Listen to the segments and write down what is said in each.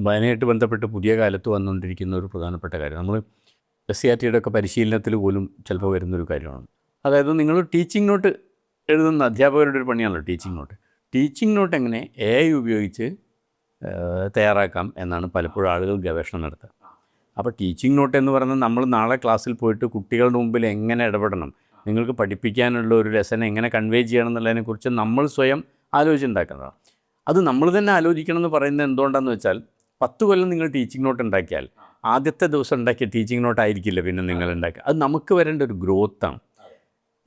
വായനയായിട്ട് ബന്ധപ്പെട്ട് പുതിയ കാലത്ത് വന്നുകൊണ്ടിരിക്കുന്ന ഒരു പ്രധാനപ്പെട്ട കാര്യം നമ്മൾ SCRT ഒക്കെ പരിശീലനത്തിൽ പോലും ചിലപ്പോൾ വരുന്നൊരു കാര്യമാണ്. അതായത് നിങ്ങൾ ടീച്ചിങ് നോട്ട് എഴുതുന്ന അധ്യാപകരുടെ ഒരു പണിയാണല്ലോ ടീച്ചിങ് നോട്ട്. ടീച്ചിങ് നോട്ട് എങ്ങനെ AI ഉപയോഗിച്ച് തയ്യാറാക്കാം എന്നാണ് പലപ്പോഴും ആളുകൾ ഗവേഷണം നടത്തുക. അപ്പോൾ ടീച്ചിങ് നോട്ട് എന്ന് പറയുന്നത് നമ്മൾ നാളെ ക്ലാസ്സിൽ പോയിട്ട് കുട്ടികളുടെ മുമ്പിൽ എങ്ങനെ ഇടപെടണം, നിങ്ങൾക്ക് പഠിപ്പിക്കാനുള്ള ഒരു ലെസൺ എങ്ങനെ കൺവേ ചെയ്യണം എന്നുള്ളതിനെക്കുറിച്ച് നമ്മൾ സ്വയം ആലോചിച്ചുണ്ടാക്കുന്നതാണ്. അത് നമ്മൾ തന്നെ ആലോചിക്കണം എന്ന് പറയുന്നത് എന്തുകൊണ്ടാണെന്ന് വെച്ചാൽ 10 കൊല്ലം നിങ്ങൾ ടീച്ചിങ് നോട്ട് ഉണ്ടാക്കിയാൽ ആദ്യത്തെ ദിവസം ഉണ്ടാക്കിയ ടീച്ചിങ് നോട്ട് ആയിരിക്കില്ല പിന്നെ നിങ്ങൾ ഉണ്ടാക്കുക. അത് നമുക്ക് വരേണ്ട ഒരു ഗ്രോത്താണ്.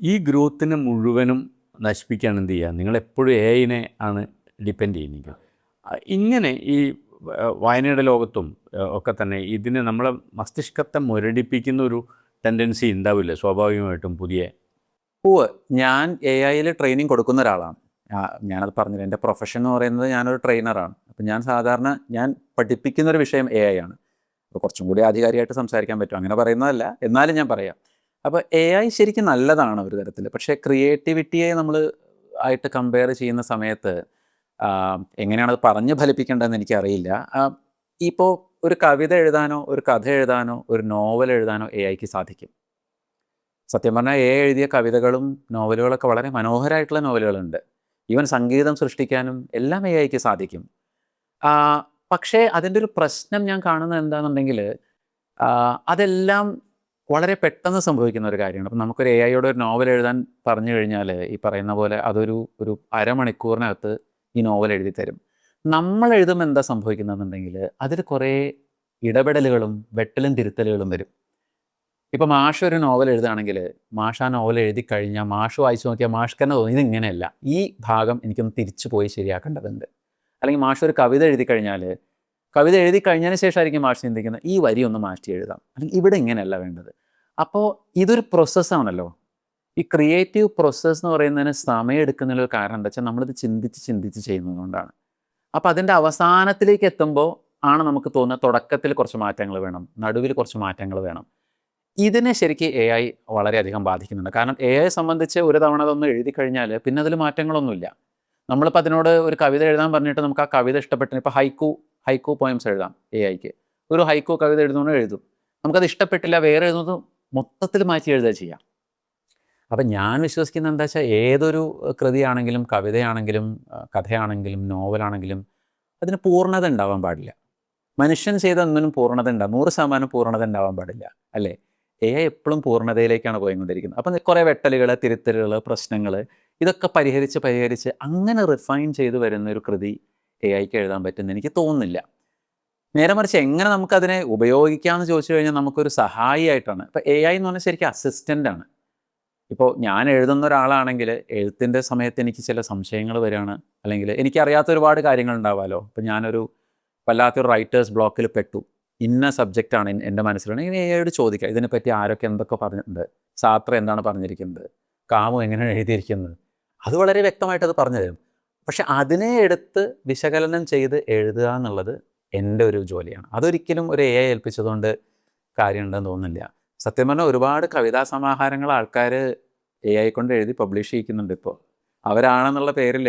ഈ ഗ്രോത്തിനെ മുഴുവനും നശിപ്പിക്കാൻ എന്ത് ചെയ്യുക, നിങ്ങളെപ്പോഴും AI ആണ് ഡിപ്പെൻഡ് ചെയ്യുന്നത്. ഇങ്ങനെ ഈ വായനയുടെ ലോകത്തും ഒക്കെ തന്നെ ഇതിന് നമ്മളെ മസ്തിഷ്കത്തെ മുരടിപ്പിക്കുന്ന ഒരു ടെൻഡൻസി ഉണ്ടാവില്ല സ്വാഭാവികമായിട്ടും പുതിയ. ഞാൻ AI ട്രെയിനിങ് കൊടുക്കുന്ന ഒരാളാണ്. ഞാനത് പറഞ്ഞില്ല, എൻ്റെ പ്രൊഫഷൻ എന്ന് പറയുന്നത് ഞാനൊരു ട്രെയിനറാണ്. അപ്പം ഞാൻ പഠിപ്പിക്കുന്നൊരു വിഷയം AI ആണ്. അപ്പോൾ കുറച്ചും കൂടി ആധികാരികമായിട്ട് സംസാരിക്കാൻ പറ്റും, അങ്ങനെ പറയുന്നതല്ല, എന്നാലും ഞാൻ പറയാം. അപ്പോൾ AI ശരിക്കും നല്ലതാണ് ഒരു തരത്തിൽ. പക്ഷേ ക്രിയേറ്റിവിറ്റിയെ നമ്മൾ ആയിട്ട് കമ്പയർ ചെയ്യുന്ന സമയത്ത് എങ്ങനെയാണത് പറഞ്ഞ് ഫലിപ്പിക്കേണ്ടതെന്ന് എനിക്കറിയില്ല. ഇപ്പോൾ ഒരു കവിത എഴുതാനോ ഒരു കഥ എഴുതാനോ ഒരു നോവൽ എഴുതാനോ AIക്ക് സാധിക്കും. സത്യം പറഞ്ഞാൽ AI എഴുതിയ കവിതകളും നോവലുകളൊക്കെ വളരെ മനോഹരമായിട്ടുള്ള നോവലുകളുണ്ട്. ഈവൻ സംഗീതം സൃഷ്ടിക്കാനും എല്ലാം AIക്ക് സാധിക്കും. പക്ഷേ അതിൻ്റെ ഒരു പ്രശ്നം ഞാൻ കാണുന്നത് എന്താണെന്നുണ്ടെങ്കിൽ അതെല്ലാം വളരെ പെട്ടെന്ന് സംഭവിക്കുന്ന ഒരു കാര്യമാണ്. അപ്പം നമുക്കൊരു AIയോട് ഒരു നോവൽ എഴുതാൻ പറഞ്ഞു കഴിഞ്ഞാൽ ഈ പറയുന്ന പോലെ ഒരു അരമണിക്കൂറിനകത്ത് ഈ നോവൽ എഴുതി തരും. നമ്മൾ എഴുതുമ്പോൾ എന്താ സംഭവിക്കുന്നതെന്നുണ്ടെങ്കിൽ അതിൽ കുറേ ഇടപെടലുകളും വെട്ടലും തിരുത്തലുകളും വരും. ഇപ്പം മാഷ് ഒരു നോവൽ എഴുതുകയാണെങ്കിൽ മാഷ് ആ നോവൽ എഴുതി കഴിഞ്ഞാൽ മാഷ് വായിച്ചു നോക്കിയാൽ മാഷ്ക്ക് തന്നെ തോന്നി ഇതിങ്ങനെയല്ല, ഈ ഭാഗം എനിക്കൊന്ന് തിരിച്ചു പോയി ശരിയാക്കേണ്ടതുണ്ട്. അല്ലെങ്കിൽ മാഷ് ഒരു കവിത എഴുതി കഴിഞ്ഞാൽ കവിത എഴുതി കഴിഞ്ഞതിന് ശേഷമായിരിക്കും മാഷ് ചിന്തിക്കുന്നത് ഈ വരി ഒന്ന് മാറ്റി എഴുതാം, അല്ലെങ്കിൽ ഇവിടെ ഇങ്ങനെയല്ല വേണ്ടത്. അപ്പോൾ ഇതൊരു പ്രോസസ്സാണല്ലോ. ഈ ക്രിയേറ്റീവ് പ്രോസസ്സ് എന്ന് പറയുന്നതിന് സമയം എടുക്കുന്നതിലൊരു കാരണം എന്താ വെച്ചാൽ നമ്മളിത് ചിന്തിച്ച് ചെയ്യുന്നതുകൊണ്ടാണ്. അപ്പോൾ അതിൻ്റെ അവസാനത്തിലേക്ക് എത്തുമ്പോൾ ആണ് നമുക്ക് തോന്നുന്നത് തുടക്കത്തിൽ കുറച്ച് മാറ്റങ്ങൾ വേണം, നടുവിൽ കുറച്ച് മാറ്റങ്ങൾ വേണം. ഇതിനെ ശരിക്കും AI വളരെയധികം ബാധിക്കുന്നുണ്ട്. കാരണം AI സംബന്ധിച്ച് ഒരു തവണ അതൊന്ന് എഴുതി കഴിഞ്ഞാൽ പിന്നെ അതിൽ മാറ്റങ്ങളൊന്നുമില്ല. നമ്മളിപ്പോൾ അതിനോട് ഒരു കവിത എഴുതാൻ പറഞ്ഞിട്ട് നമുക്ക് ആ കവിത ഇഷ്ടപ്പെട്ടു. ഇപ്പോൾ ഹൈക്കു പോയംസ് എഴുതാം AIക്ക്. ഒരു ഹൈക്കു കവിത എഴുതുന്നു എഴുതും. നമുക്കത് ഇഷ്ടപ്പെട്ടില്ല, വേറെ എഴുതുന്നത് മൊത്തത്തിൽ മാറ്റി എഴുതുക ചെയ്യാം. അപ്പം ഞാൻ വിശ്വസിക്കുന്നത് എന്താ വെച്ചാൽ ഏതൊരു കൃതിയാണെങ്കിലും കവിതയാണെങ്കിലും കഥയാണെങ്കിലും നോവലാണെങ്കിലും അതിന് പൂർണ്ണത ഉണ്ടാവാൻ പാടില്ല. മനുഷ്യൻ ചെയ്ത ഒന്നിനും പൂർണ്ണത ഉണ്ടാവും, 100% പൂർണ്ണത ഉണ്ടാവാൻ പാടില്ല, അല്ലേ? AI എപ്പോഴും പൂർണ്ണതയിലേക്കാണ് പോയിക്കൊണ്ടിരിക്കുന്നത്. അപ്പം കുറേ വെട്ടലുകൾ, തിരുത്തലുകൾ, പ്രശ്നങ്ങൾ ഇതൊക്കെ പരിഹരിച്ച് അങ്ങനെ റിഫൈൻ ചെയ്ത് വരുന്ന ഒരു കൃതി AIക്ക് എഴുതാൻ പറ്റുമെന്ന് എനിക്ക് തോന്നുന്നില്ല. നേരെ മറിച്ച് എങ്ങനെ നമുക്കതിനെ ഉപയോഗിക്കാമെന്ന് ചോദിച്ചു കഴിഞ്ഞാൽ നമുക്കൊരു സഹായിയായിട്ടാണ്. ഇപ്പോൾ AI എന്ന് പറഞ്ഞാൽ ശരിക്കും അസിസ്റ്റൻ്റാണ്. ഇപ്പോൾ ഞാൻ എഴുതുന്ന ഒരാളാണെങ്കിൽ എഴുത്തിൻ്റെ സമയത്ത് എനിക്ക് ചില സംശയങ്ങൾ വരികയാണ്, അല്ലെങ്കിൽ എനിക്കറിയാത്ത ഒരുപാട് കാര്യങ്ങൾ ഉണ്ടാവാമല്ലോ. ഇപ്പോൾ ഞാനൊരു വല്ലാത്തൊരു റൈറ്റേഴ്സ് ബ്ലോക്കിൽ പെട്ടു, ഇന്ന സബ്ജക്റ്റാണ് എൻ്റെ മനസ്സിലാണ്, ഇങ്ങനെ AIയോട് ചോദിക്കുക ഇതിനെപ്പറ്റി ആരൊക്കെ എന്തൊക്കെ പറഞ്ഞിട്ടുണ്ട്, സാത്ര എന്താണ് പറഞ്ഞിരിക്കുന്നത്, കാമു എങ്ങനെയാണ് എഴുതിയിരിക്കുന്നത്, അത് വളരെ വ്യക്തമായിട്ട് അത് പറഞ്ഞു തരും. പക്ഷെ അതിനെ എടുത്ത് വിശകലനം ചെയ്ത് എഴുതുക എന്നുള്ളത് എൻ്റെ ഒരു ജോലിയാണ്. അതൊരിക്കലും ഒരു AI ഏൽപ്പിച്ചതുകൊണ്ട് കാര്യമുണ്ടെന്ന് തോന്നുന്നില്ല. സത്യം പറഞ്ഞാൽ ഒരുപാട് കവിതാ സമാഹാരങ്ങൾ ആൾക്കാർ AI കൊണ്ട് എഴുതി പബ്ലിഷ് ചെയ്യിക്കുന്നുണ്ട് ഇപ്പോൾ. അവരാണെന്നുള്ള പേരിൽ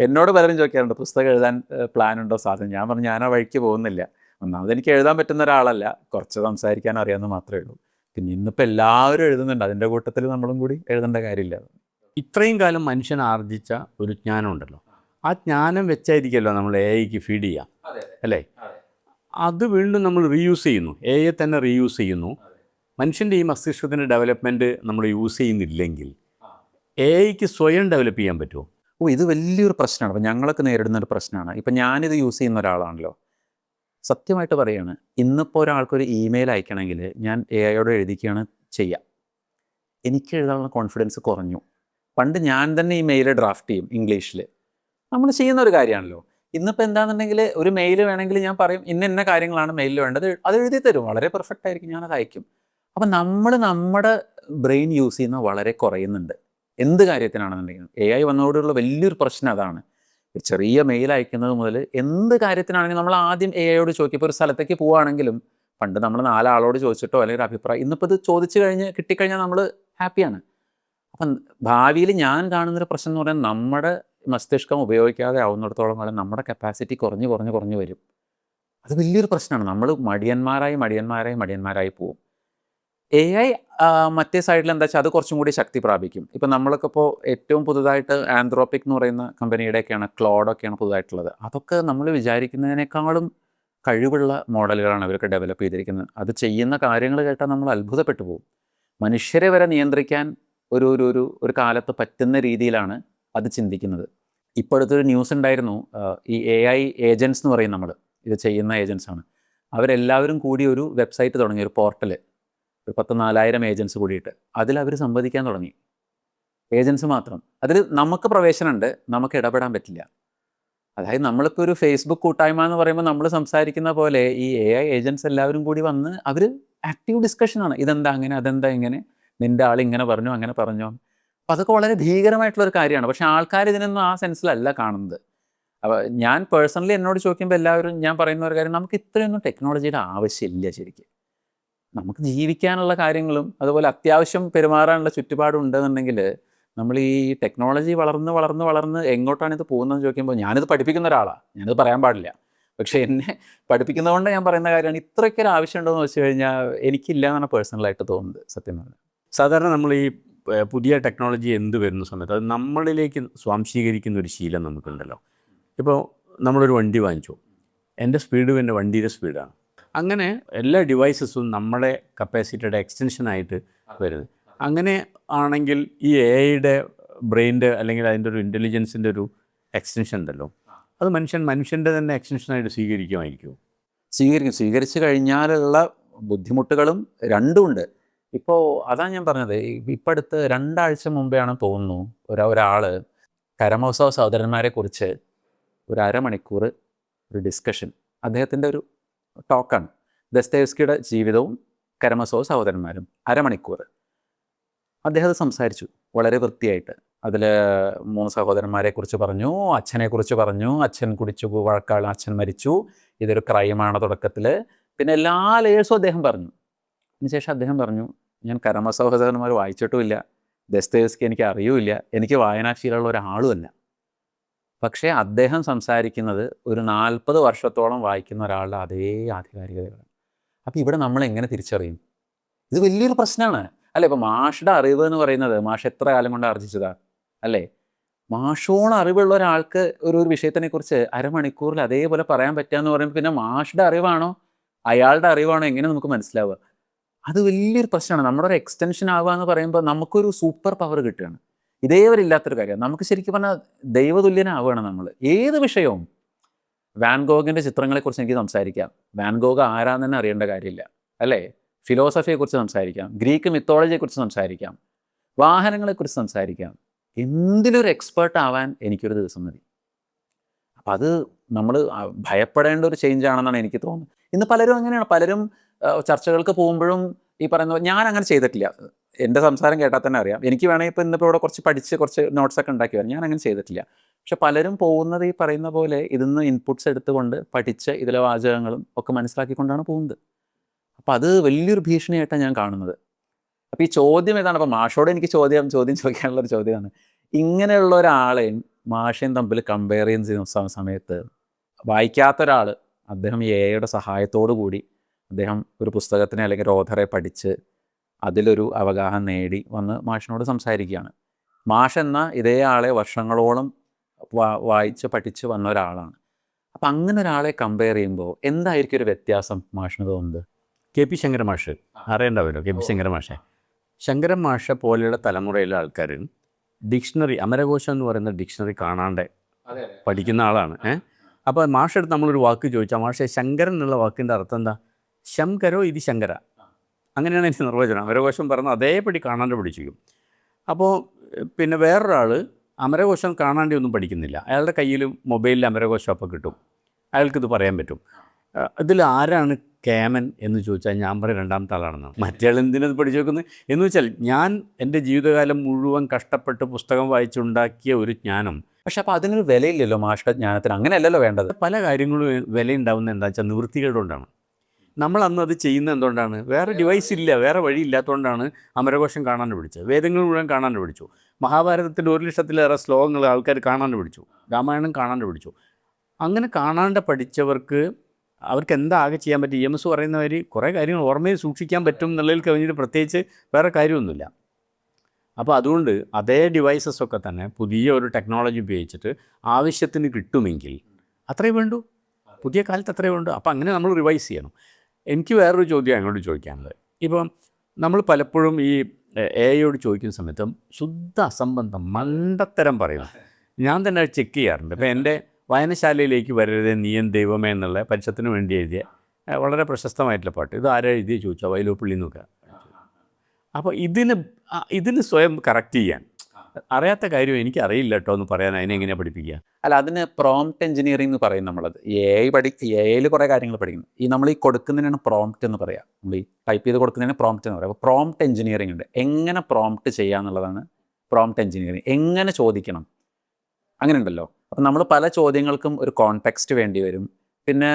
എന്നോട് പലരും ചോദിക്കാറുണ്ട് പുസ്തകം എഴുതാൻ പ്ലാൻ ഉണ്ടോ സാധനം. ഞാൻ പറഞ്ഞു ഞാൻ ആ വഴിക്ക് പോകുന്നില്ല. ഒന്നാമത് എനിക്ക് എഴുതാൻ പറ്റുന്ന ഒരാളല്ല, കുറച്ച് സംസാരിക്കാൻ അറിയാമെന്ന് മാത്രമേ ഉള്ളൂ. പിന്നെ ഇന്നിപ്പോൾ എല്ലാവരും എഴുതുന്നുണ്ട്, അതിൻ്റെ കൂട്ടത്തിൽ നമ്മളും കൂടി എഴുതേണ്ട കാര്യമില്ല. ഇത്രയും കാലം മനുഷ്യൻ ആർജിച്ച ഒരു ജ്ഞാനം ഉണ്ടല്ലോ, ആ ജ്ഞാനം വെച്ചായിരിക്കുമല്ലോ നമ്മൾ AIക്ക് ഫീഡ് ചെയ്യാം, അല്ലേ? അത് വീണ്ടും നമ്മൾ റീയൂസ് ചെയ്യുന്നു, AI തന്നെ റീയൂസ് ചെയ്യുന്നു. മനുഷ്യൻ്റെ ഈ മസ്തിഷ്കത്തിൻ്റെ ഡെവലപ്മെൻറ്റ് നമ്മൾ യൂസ് ചെയ്യുന്നില്ലെങ്കിൽ AIക്ക് സ്വയം ഡെവലപ്പ് ചെയ്യാൻ പറ്റുമോ? ഇത് വലിയൊരു പ്രശ്നമാണ്. അപ്പോൾ ഞങ്ങളൊക്കെ നേരിടുന്ന ഒരു പ്രശ്നമാണ്. ഇപ്പം ഞാനിത് യൂസ് ചെയ്യുന്ന ഒരാളാണല്ലോ. സത്യമായിട്ട് പറയുകയാണ്, ഇന്നിപ്പോൾ ഒരാൾക്കൊരു ഇമെയിൽ അയക്കണമെങ്കിൽ ഞാൻ AIയോട് എഴുതിക്കുകയാണ് ചെയ്യുക. എനിക്ക് എഴുതാനുള്ള കോൺഫിഡൻസ് കുറഞ്ഞു. പണ്ട് ഞാൻ തന്നെ ഈ മെയിൽ ഡ്രാഫ്റ്റ് ചെയ്യും ഇംഗ്ലീഷിൽ. നമ്മൾ ചെയ്യുന്ന ഒരു കാര്യമാണല്ലോ. ഇന്നിപ്പോൾ എന്താണെന്നുണ്ടെങ്കിൽ ഒരു മെയിൽ വേണമെങ്കിൽ ഞാൻ പറയും ഇന്ന കാര്യങ്ങളാണ് മെയിലിൽ വേണ്ടത്, അത് എഴുതി തരും, വളരെ പെർഫെക്റ്റ് ആയിരിക്കും, ഞാനത് അയക്കും. അപ്പം നമ്മുടെ ബ്രെയിൻ യൂസ് ചെയ്യുന്നത് വളരെ കുറയുന്നുണ്ട് എന്ത് കാര്യത്തിനാണെന്നുണ്ടെങ്കിലും. AI വന്നതോടുള്ള വലിയൊരു പ്രശ്നം അതാണ്. ഒരു ചെറിയ മെയിൽ അയക്കുന്നത് മുതൽ എന്ത് കാര്യത്തിനാണെങ്കിലും നമ്മൾ ആദ്യം AIയോട് ചോദിക്കും. ഇപ്പോൾ ഒരു സ്ഥലത്തേക്ക് പോവുകയാണെങ്കിലും പണ്ട് നമ്മൾ 4 ആളോട് ചോദിച്ചിട്ടോ അല്ലെങ്കിൽ ഒരു അഭിപ്രായം, ഇന്നിപ്പോൾ ഇത് ചോദിച്ചു കഴിഞ്ഞ് കിട്ടിക്കഴിഞ്ഞാൽ നമ്മൾ ഹാപ്പിയാണ്. അപ്പം ഭാവിയിൽ ഞാൻ കാണുന്നൊരു പ്രശ്നം എന്ന് പറയുന്നത് നമ്മുടെ മസ്തിഷ്കം ഉപയോഗിക്കാതെ ആവുന്നിടത്തോളം കാലം നമ്മുടെ കപ്പാസിറ്റി കുറഞ്ഞ് വരും. അത് വലിയൊരു പ്രശ്നമാണ്. നമ്മൾ മടിയന്മാരായി പോകും. എ ഐ മറ്റേ സൈഡിൽ എന്താ വെച്ചാൽ അത് കുറച്ചും കൂടി ശക്തി പ്രാപിക്കും. ഇപ്പം നമ്മളൊക്കെ ഇപ്പോൾ ഏറ്റവും പുതുതായിട്ട് ആന്ത്രോപിക് എന്ന് പറയുന്ന കമ്പനിയുടെയൊക്കെയാണ്, ക്ലോഡൊക്കെയാണ് പുതുതായിട്ടുള്ളത്. അതൊക്കെ നമ്മൾ വിചാരിക്കുന്നതിനേക്കാളും കഴിവുള്ള മോഡലുകളാണ് ഇവരൊക്കെ ഡെവലപ്പ് ചെയ്തിരിക്കുന്നത്. അത് ചെയ്യുന്ന കാര്യങ്ങൾ കേട്ടാൽ നമ്മൾ അത്ഭുതപ്പെട്ടു പോകും. മനുഷ്യരെ വരെ നിയന്ത്രിക്കാൻ ഒരു ഒരു ഒരു ഒരു കാലത്ത് പറ്റുന്ന രീതിയിലാണ് അത് ചിന്തിക്കുന്നത്. ഇപ്പോൾ അടുത്തൊരു ന്യൂസ് ഉണ്ടായിരുന്നു. ഈ AI ഏജൻസ് എന്ന് പറയും നമ്മൾ, ഇത് ചെയ്യുന്ന ഏജൻസാണ്. അവരെല്ലാവരും കൂടി ഒരു വെബ്സൈറ്റ് തുടങ്ങി, ഒരു പോർട്ടൽ, ഒരു 10,000-4,000 ഏജൻസ് കൂടിയിട്ട്. അതിലവർ സംവദിക്കാൻ തുടങ്ങി. ഏജൻസ് മാത്രം. അതിൽ നമുക്ക് പ്രവേശനമുണ്ട്, നമുക്ക് ഇടപെടാൻ പറ്റില്ല. അതായത് നമ്മളിപ്പോൾ ഒരു ഫേസ്ബുക്ക് കൂട്ടായ്മ എന്ന് പറയുമ്പോൾ നമ്മൾ സംസാരിക്കുന്ന പോലെ ഈ AI ഏജൻസ് എല്ലാവരും കൂടി വന്ന് അവർ ആക്റ്റീവ് ഡിസ്കഷനാണ്. ഇതെന്താ അങ്ങനെ, അതെന്താ ഇങ്ങനെ, നിൻ്റെ ആൾ ഇങ്ങനെ പറഞ്ഞു, അങ്ങനെ പറഞ്ഞോ. അപ്പോൾ അതൊക്കെ വളരെ ഭീകരമായിട്ടുള്ളൊരു കാര്യമാണ്. പക്ഷേ ആൾക്കാർ ഇതിനൊന്നും ആ സെൻസിലല്ല കാണുന്നത്. അപ്പോൾ ഞാൻ പേഴ്സണലി എന്നോട് ചോദിക്കുമ്പോൾ എല്ലാവരും ഞാൻ പറയുന്ന ഒരു കാര്യം, നമുക്ക് ഇത്രയൊന്നും ടെക്നോളജിയുടെ ആവശ്യമില്ല ശരിക്കും. നമുക്ക് ജീവിക്കാനുള്ള കാര്യങ്ങളും അതുപോലെ അത്യാവശ്യം പെരുമാറാനുള്ള ചുറ്റുപാടും ഉണ്ടെന്നുണ്ടെങ്കിൽ നമ്മൾ ഈ ടെക്നോളജി വളർന്ന് എങ്ങോട്ടാണ് ഇത് പോകുന്നതെന്ന് ചോദിക്കുമ്പോൾ, ഞാനിത് പഠിപ്പിക്കുന്ന ഒരാളാണ്, ഞാനിത് പറയാൻ പാടില്ല, പക്ഷേ എന്നെ പഠിപ്പിക്കുന്നതുകൊണ്ട് ഞാൻ പറയുന്ന കാര്യമാണ്, ഇത്രയൊക്കെ ഒരു ആവശ്യമുണ്ടോ എന്ന് വെച്ച് കഴിഞ്ഞാൽ എനിക്കില്ല എന്നാണ് പേഴ്സണലായിട്ട് തോന്നുന്നത് സത്യം പറഞ്ഞാൽ. സാധാരണ നമ്മൾ ഈ പുതിയ ടെക്നോളജി എന്ത് വരുന്ന സമയത്ത് അത് നമ്മളിലേക്ക് സ്വാംശീകരിക്കുന്ന ഒരു ശീലം നമുക്കുണ്ടല്ലോ. ഇപ്പോൾ നമ്മളൊരു വണ്ടി വാങ്ങിച്ചു, എൻ്റെ സ്പീഡ് എൻ്റെ വണ്ടിയുടെ സ്പീഡാണ്. അങ്ങനെ എല്ലാ ഡിവൈസസും നമ്മുടെ കപ്പാസിറ്റിയുടെ എക്സ്റ്റൻഷനായിട്ട് വരുന്നത്. അങ്ങനെ ആണെങ്കിൽ ഈ AI ബ്രെയിൻ്റെ അല്ലെങ്കിൽ അതിൻ്റെ ഒരു ഇൻ്റലിജൻസിൻ്റെ ഒരു എക്സ്റ്റൻഷൻ ഉണ്ടല്ലോ, അത് മനുഷ്യൻ്റെ തന്നെ എക്സ്റ്റൻഷനായിട്ട് സ്വീകരിക്കുമായിരിക്കും. സ്വീകരിച്ചു കഴിഞ്ഞാലുള്ള ബുദ്ധിമുട്ടുകളും രണ്ടുമുണ്ട്. ഇപ്പോൾ അതാണ് ഞാൻ പറഞ്ഞത്. ഇപ്പം അടുത്ത് 2 ആഴ്ച മുമ്പെയാണ് തോന്നുന്നു ഒരാൾ കരമോത്സവ സഹോദരന്മാരെ കുറിച്ച് ഒരു അരമണിക്കൂർ ഒരു ഡിസ്കഷൻ, അദ്ദേഹത്തിൻ്റെ ഒരു ടോക്കാണ്, ദസ്തയേവ്സ്കിയുടെ ജീവിതവും കരമോത്സവ സഹോദരന്മാരും, അരമണിക്കൂർ അദ്ദേഹം അത് സംസാരിച്ചു വളരെ വൃത്തിയായിട്ട്. അതിൽ 3 സഹോദരന്മാരെക്കുറിച്ച് പറഞ്ഞു, അച്ഛനെക്കുറിച്ച് പറഞ്ഞു, അച്ഛൻ കുടിച്ചു വഴക്കാണ്, അച്ഛൻ മരിച്ചു, ഇതൊരു ക്രൈമാണ് തുടക്കത്തിൽ, പിന്നെ എല്ലാ ലേയേഴ്സും അദ്ദേഹം പറഞ്ഞു. അതിനുശേഷം അദ്ദേഹം പറഞ്ഞു, ഞാൻ കരമോത്സവ സഹോദരന്മാർ വായിച്ചിട്ടുമില്ല, ദസ്തയേവ്സ്കി എനിക്ക് അറിയില്ല, എനിക്ക് വായനാശീലമുള്ള ഒരാളുമല്ല. പക്ഷേ അദ്ദേഹം സംസാരിക്കുന്നത് ഒരു 40 വർഷത്തോളം വായിക്കുന്ന ഒരാളുടെ അതേ ആധികാരികതകളാണ്. അപ്പോൾ ഇവിടെ നമ്മൾ എങ്ങനെ തിരിച്ചറിയും? ഇത് വലിയൊരു പ്രശ്നമാണ് അല്ലേ? ഇപ്പോൾ മാഷുടെ അറിവ് എന്ന് പറയുന്നത് മാഷ് എത്ര കാലം കൊണ്ട് ആർജിച്ചതാ അല്ലേ? മാഷോളം അറിവുള്ള ഒരാൾക്ക് ഒരു വിഷയത്തിനെക്കുറിച്ച് അരമണിക്കൂറിൽ അതേപോലെ പറയാൻ പറ്റുക എന്ന് പറയുമ്പോൾ പിന്നെ മാഷുടെ അറിവാണോ അയാളുടെ അറിവാണോ എങ്ങനെ നമുക്ക് മനസ്സിലാവുക? അത് വലിയൊരു പ്രശ്നമാണ്. നമ്മുടെ ഒരു എക്സ്റ്റൻഷൻ ആവുക എന്ന് പറയുമ്പോൾ നമുക്കൊരു സൂപ്പർ പവർ കിട്ടുകയാണ്. ഇതേവരില്ലാത്തൊരു കാര്യം. നമുക്ക് ശരിക്കും പറഞ്ഞാൽ ദൈവതുല്യനാവുകയാണ് നമ്മൾ. ഏത് വിഷയവും. വാൻഗോഗിൻ്റെ ചിത്രങ്ങളെക്കുറിച്ച് എനിക്ക് സംസാരിക്കാം, വാൻഗോഗ് ആരാന്ന് തന്നെ അറിയേണ്ട കാര്യമില്ല അല്ലേ? ഫിലോസഫിയെക്കുറിച്ച് സംസാരിക്കാം, ഗ്രീക്ക് മിത്തോളജിയെക്കുറിച്ച് സംസാരിക്കാം, വാഹനങ്ങളെക്കുറിച്ച് സംസാരിക്കാം. എന്തിലൊരു എക്സ്പേർട്ട് ആവാൻ എനിക്കൊരു ദിവസം മതി. അപ്പം അത് നമ്മൾ ഭയപ്പെടേണ്ട ഒരു ചേഞ്ച് ആണെന്നാണ് എനിക്ക് തോന്നുന്നത്. ഇന്ന് പലരും അങ്ങനെയാണ്. പലരും ചർച്ചകൾക്ക് പോകുമ്പോഴും ഈ പറയുന്ന, ഞാൻ അങ്ങനെ ചെയ്തിട്ടില്ല. എൻ്റെ സംസാരം കേട്ടാൽ തന്നെ അറിയാം. എനിക്ക് വേണമെങ്കിൽ ഇപ്പോൾ ഇന്നിപ്പോൾ ഇവിടെ കുറച്ച് പഠിച്ച് കുറച്ച് നോട്ട്സൊക്കെ ഉണ്ടാക്കി വരാം, ഞാൻ അങ്ങനെ ചെയ്തിട്ടില്ല. പക്ഷെ പലരും പോകുന്നത് ഈ പറയുന്ന പോലെ ഇതിന്ന് ഇൻപുട്സ് എടുത്തുകൊണ്ട് പഠിച്ച് ഇതിലെ വാചകങ്ങളും ഒക്കെ മനസ്സിലാക്കിക്കൊണ്ടാണ് പോകുന്നത്. അപ്പോൾ അത് വലിയൊരു ഭീഷണിയായിട്ടാണ് ഞാൻ കാണുന്നത്. അപ്പോൾ ഈ ചോദ്യം ഏതാണ്? അപ്പോൾ മാഷോട് എനിക്ക് ചോദ്യം ചോദിക്കാനുള്ളൊരു ചോദ്യമാണ്, ഇങ്ങനെയുള്ള ഒരാളെയും മാഷയും തമ്മിൽ കമ്പയർ ചെയ്യുന്ന സമയത്ത് വായിക്കാത്ത ഒരാൾ, അദ്ദേഹം ഈ AI സഹായത്തോടു കൂടി അദ്ദേഹം ഒരു പുസ്തകത്തിനെ അല്ലെങ്കിൽ ഒരു ഓഥറെ പഠിച്ച് അതിലൊരു അവഗാഹം നേടി വന്ന് മാഷിനോട് സംസാരിക്കുകയാണ്. മാഷ് എന്ന ഇതേ ആളെ വർഷങ്ങളോളം വായിച്ച് പഠിച്ച് വന്ന ഒരാളാണ്. അപ്പം അങ്ങനെ ഒരാളെ കമ്പയർ ചെയ്യുമ്പോൾ എന്തായിരിക്കും ഒരു വ്യത്യാസം മാഷിന് തോന്നുന്നത്? KP ശങ്കരൻ മാഷ് അറിയേണ്ടാവല്ലോ. KP ശങ്കരൻ മാഷെ. ശങ്കരൻ മാഷ പോലെയുള്ള തലമുറയിലെ ആൾക്കാർ ഡിക്ഷണറി, അമരകോശം എന്ന് പറയുന്ന ഡിക്ഷണറി കാണാണ്ട് പഠിക്കുന്ന ആളാണ്. അപ്പോൾ മാഷെടുത്ത് നമ്മളൊരു വാക്ക് ചോദിച്ചാൽ, മാഷെ ശങ്കരൻ എന്നുള്ള വാക്കിൻ്റെ അർത്ഥം എന്താ? ശങ്കരോ ഇത് ശങ്കര, അങ്ങനെയാണ് എനിക്ക് നിർവചനം. അമരകോശം പറഞ്ഞ് അതേപടി കാണാണ്ട് പഠിച്ചിരിക്കും. അപ്പോൾ പിന്നെ വേറൊരാൾ അമരകോശം കാണാണ്ടി ഒന്നും പഠിക്കുന്നില്ല, അയാളുടെ കയ്യിൽ മൊബൈലിൽ അമരകോശം അപ്പോൾ കിട്ടും, അയാൾക്കിത് പറയാൻ പറ്റും. ഇതിൽ ആരാണ് കേമൻ എന്ന് ചോദിച്ചാൽ ഞാൻ പറയും രണ്ടാമത്തെ ആളാണെന്നാണ്. മറ്റേ ആൾ എന്തിനത് പഠിച്ചു വെക്കുന്നത് എന്ന് വെച്ചാൽ, ഞാൻ എൻ്റെ ജീവിതകാലം മുഴുവൻ കഷ്ടപ്പെട്ട് പുസ്തകം വായിച്ചുണ്ടാക്കിയ ഒരു ജ്ഞാനം. പക്ഷെ അപ്പോൾ അതിനൊരു വിലയില്ലല്ലോ മാഷിൻ്റെ ജ്ഞാനത്തിന്. അങ്ങനെയല്ലല്ലോ വേണ്ടത്. പല കാര്യങ്ങളും വിലയുണ്ടാവുന്നത് എന്താ വെച്ചാൽ നിവൃത്തികേട് കൊണ്ടാണ്. നമ്മൾ അന്ന് അത് ചെയ്യുന്നത് എന്തുകൊണ്ടാണ്? വേറെ ഡിവൈസ് ഇല്ല, വേറെ വഴി ഇല്ലാത്തതുകൊണ്ടാണ് അമരകോശം കാണാണ്ട് പിടിച്ചത്. വേദങ്ങൾ മുഴുവൻ കാണാണ്ട് പിടിച്ചു. മഹാഭാരതത്തിൽ 1,00,000-ലേറെ ശ്ലോകങ്ങൾ ആൾക്കാർ കാണാണ്ട് പിടിച്ചു. രാമായണം കാണാണ്ട് പിടിച്ചു. അങ്ങനെ കാണാണ്ട് പഠിച്ചവർക്ക് അവർക്ക് എന്താ ആകെ ചെയ്യാൻ പറ്റും. EMS പറയുന്നവർ കുറേ കാര്യങ്ങൾ ഓർമ്മയിൽ സൂക്ഷിക്കാൻ പറ്റും എന്നുള്ളതിൽ കവിഞ്ഞിട്ട് പ്രത്യേകിച്ച് വേറെ കാര്യമൊന്നുമില്ല. അപ്പോൾ അതുകൊണ്ട് അതേ ഡിവൈസസൊക്കെ തന്നെ പുതിയ ഒരു ടെക്നോളജി ഉപയോഗിച്ചിട്ട് ആവശ്യത്തിന് കിട്ടുമെങ്കിൽ അത്രേ വേണ്ടൂ. പുതിയ കാലത്ത് അത്രേ വേണ്ടൂ. അപ്പോൾ അങ്ങനെ നമ്മൾ റിവൈസ് ചെയ്യണം. എനിക്ക് വേറൊരു ചോദ്യം അങ്ങോട്ട് ചോദിക്കാനുള്ളത്, ഇപ്പം നമ്മൾ പലപ്പോഴും ഈ AI ചോദിക്കുന്ന സമയത്തും ശുദ്ധ അസംബന്ധം മണ്ടത്തരം പറയുന്നു. ഞാൻ തന്നെ അത് ചെക്ക് ചെയ്യാറുണ്ട്. ഇപ്പോൾ എൻ്റെ വായനശാലയിലേക്ക് വരരുത് നീയൻ ദൈവമേ എന്നുള്ള പരിഷത്തിന് വേണ്ടി എഴുതിയ വളരെ പ്രശസ്തമായിട്ടുള്ള പാട്ട്, ഇത് ആരാ എഴുതി ചോദിച്ചാൽ വൈലോപ്പള്ളി എന്നൊക്കെ. അപ്പോൾ ഇതിന് സ്വയം കറക്റ്റ് ചെയ്യാൻ അറിയാത്ത കാര്യം എനിക്ക് അറിയില്ല കേട്ടോ എന്ന് പറയാൻ അതിനെങ്ങനെയാണ് പഠിപ്പിക്കുക? അല്ല, അതിന് പ്രോംപ്റ്റ് എഞ്ചിനീയറിംഗ് എന്ന് പറയും. നമ്മളത് AI കുറേ കാര്യങ്ങൾ പഠിക്കുന്നു. നമ്മൾ ഈ കൊടുക്കുന്നതിനാണ് പ്രോംപ്റ്റ് എന്ന് പറയാം. നമ്മൾ ഈ ടൈപ്പ് ചെയ്ത് കൊടുക്കുന്നതിന് പ്രോംപ്റ്റ് എന്ന് പറയാം. അപ്പോൾ പ്രോംപ്റ്റ് എഞ്ചിനീയറിംഗ് ഉണ്ട്. എങ്ങനെ പ്രോംപ്റ്റ് ചെയ്യുക എന്നുള്ളതാണ് പ്രോംപ്റ്റ് എഞ്ചിനീയറിംഗ്. എങ്ങനെ ചോദിക്കണം അങ്ങനെ ഉണ്ടല്ലോ. അപ്പോൾ നമ്മൾ പല ചോദ്യങ്ങൾക്കും ഒരു കോൺടെക്സ്റ്റ് വേണ്ടി വരും. പിന്നെ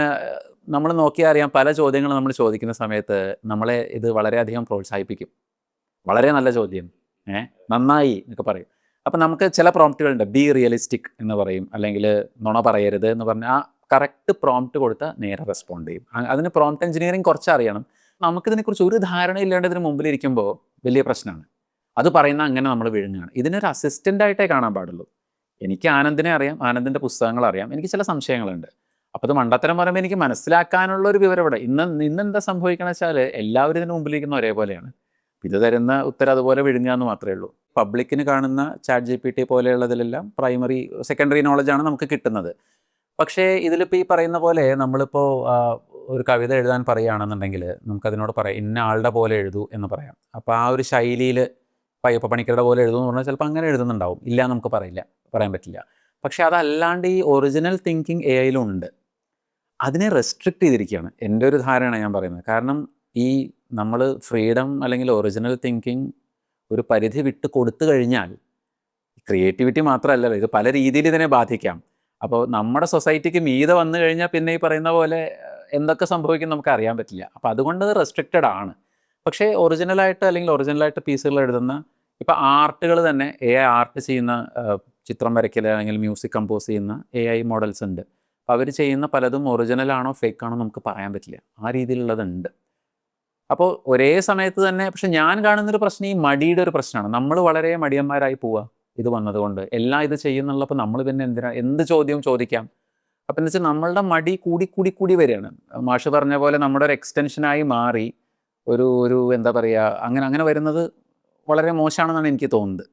നമ്മൾ നോക്കിയാൽ അറിയാം, പല ചോദ്യങ്ങളും നമ്മൾ ചോദിക്കുന്ന സമയത്ത് നമ്മളെ ഇത് വളരെയധികം പ്രോത്സാഹിപ്പിക്കും. വളരെ നല്ല ചോദ്യം, നന്നായി എന്നൊക്കെ പറയും. അപ്പം നമുക്ക് ചില പ്രോംപ്റ്റുകളുണ്ട്, ബി റിയലിസ്റ്റിക് എന്ന് പറയും, അല്ലെങ്കിൽ നുണ പറയരുത് എന്ന് പറഞ്ഞാൽ ആ കറക്റ്റ് പ്രോംപ്റ്റ് കൊടുത്താൽ നേരെ റെസ്പോണ്ട് ചെയ്യും. അതിന് പ്രോംപ്റ്റ് എഞ്ചിനീയറിംഗ് കുറച്ച് അറിയണം. നമുക്കിതിനെക്കുറിച്ച് ഒരു ധാരണ ഇല്ലാണ്ട് ഇതിന് മുമ്പിലിരിക്കുമ്പോൾ വലിയ പ്രശ്നമാണ്. അത് പറയുന്ന അങ്ങനെ നമ്മൾ വിഴുങ്ങാണ്. ഇതിനൊരു അസിസ്റ്റൻ്റായിട്ടേ കാണാൻ പാടുള്ളൂ. എനിക്ക് ആനന്ദിനെ അറിയാം, ആനന്ദിൻ്റെ പുസ്തകങ്ങൾ അറിയാം, എനിക്ക് ചില സംശയങ്ങളുണ്ട്. അപ്പോൾ അത് മണ്ടത്തരം പറയുമ്പോൾ എനിക്ക് മനസ്സിലാക്കാനുള്ള ഒരു വിവരം ഇവിടെ. ഇന്നെന്താ സംഭവിക്കണമെന്ന് വെച്ചാൽ എല്ലാവരും ഇതിന് മുമ്പിലിരിക്കുന്ന ഒരേപോലെയാണ്. ഇത് തരുന്ന ഉത്തരം അതുപോലെ വിഴുങ്ങുക എന്ന് മാത്രമേ ഉള്ളൂ. പബ്ലിക്കിന് കാണുന്ന ChatGPT പോലെയുള്ളതിലെല്ലാം പ്രൈമറി സെക്കൻഡറി നോളജാണ് നമുക്ക് കിട്ടുന്നത്. പക്ഷേ ഇതിലിപ്പോൾ ഈ പറയുന്ന പോലെ നമ്മളിപ്പോൾ ഒരു കവിത എഴുതാൻ പറയുകയാണെന്നുണ്ടെങ്കിൽ നമുക്കതിനോട് പറയാം ഇന്ന ആളുടെ പോലെ എഴുതൂ എന്ന് പറയാം. അപ്പോൾ ആ ഒരു ശൈലിയിൽ പയ്യപ്പ പണിക്കരുടെ പോലെ എഴുതുമെന്ന് പറഞ്ഞാൽ ചിലപ്പോൾ അങ്ങനെ എഴുതുന്നുണ്ടാവും, ഇല്ല നമുക്ക് പറയാൻ പറ്റില്ല. പക്ഷേ അതല്ലാണ്ട് ഈ ഒറിജിനൽ തിങ്കിങ് AI ഉണ്ട്. അതിനെ റെസ്ട്രിക്റ്റ് ചെയ്തിരിക്കുകയാണ് എൻ്റെ ഒരു ധാരണ ഞാൻ പറയുന്നത്. കാരണം ഈ നമ്മൾ ഫ്രീഡം അല്ലെങ്കിൽ ഒറിജിനൽ തിങ്കിങ് ഒരു പരിധി വിട്ട് കൊടുത്തു കഴിഞ്ഞാൽ ക്രിയേറ്റിവിറ്റി മാത്രമല്ലല്ലോ, ഇത് പല രീതിയിൽ ഇതിനെ ബാധിക്കാം. അപ്പോൾ നമ്മുടെ സൊസൈറ്റിക്ക് മീതെ വന്നു കഴിഞ്ഞാൽ പിന്നെ ഈ പറയുന്ന പോലെ എന്തൊക്കെ സംഭവിക്കും നമുക്ക് അറിയാൻ പറ്റില്ല. അപ്പോൾ അതുകൊണ്ട് അത് റെസ്ട്രിക്റ്റഡ് ആണ്. പക്ഷേ ഒറിജിനലായിട്ട് പീസുകൾ എഴുതുന്ന ഇപ്പോൾ ആർട്ടുകൾ തന്നെ AI ആർട്ട് ചെയ്യുന്ന, ചിത്രം വരയ്ക്കൽ അല്ലെങ്കിൽ മ്യൂസിക് കമ്പോസ് ചെയ്യുന്ന AI മോഡൽസ് ഉണ്ട്. അപ്പോൾ അവർ ചെയ്യുന്ന പലതും ഒറിജിനലാണോ ഫേക്കാണോ നമുക്ക് പറയാൻ പറ്റില്ല. ആ രീതിയിലുള്ളതുണ്ട്. അപ്പോൾ ഒരേ സമയത്ത് തന്നെ പക്ഷെ ഞാൻ കാണുന്നൊരു പ്രശ്നം ഈ മടിയുടെ ഒരു പ്രശ്നമാണ്. നമ്മൾ വളരെ മടിയന്മാരായി പോവുക ഇത് വന്നതുകൊണ്ട്. എല്ലാം ഇത് ചെയ്യുന്നുള്ളപ്പോൾ നമ്മൾ പിന്നെ എന്ത് ചോദ്യവും ചോദിക്കാം. അപ്പം എന്ന് വെച്ചാൽ നമ്മളുടെ മടി കൂടി വരികയാണ്. മാഷ് പറഞ്ഞ പോലെ നമ്മുടെ ഒരു എക്സ്റ്റൻഷനായി മാറി ഒരു എന്താ പറയുക, അങ്ങനെ വരുന്നത് വളരെ മോശമാണെന്നാണ് എനിക്ക് തോന്നുന്നത്.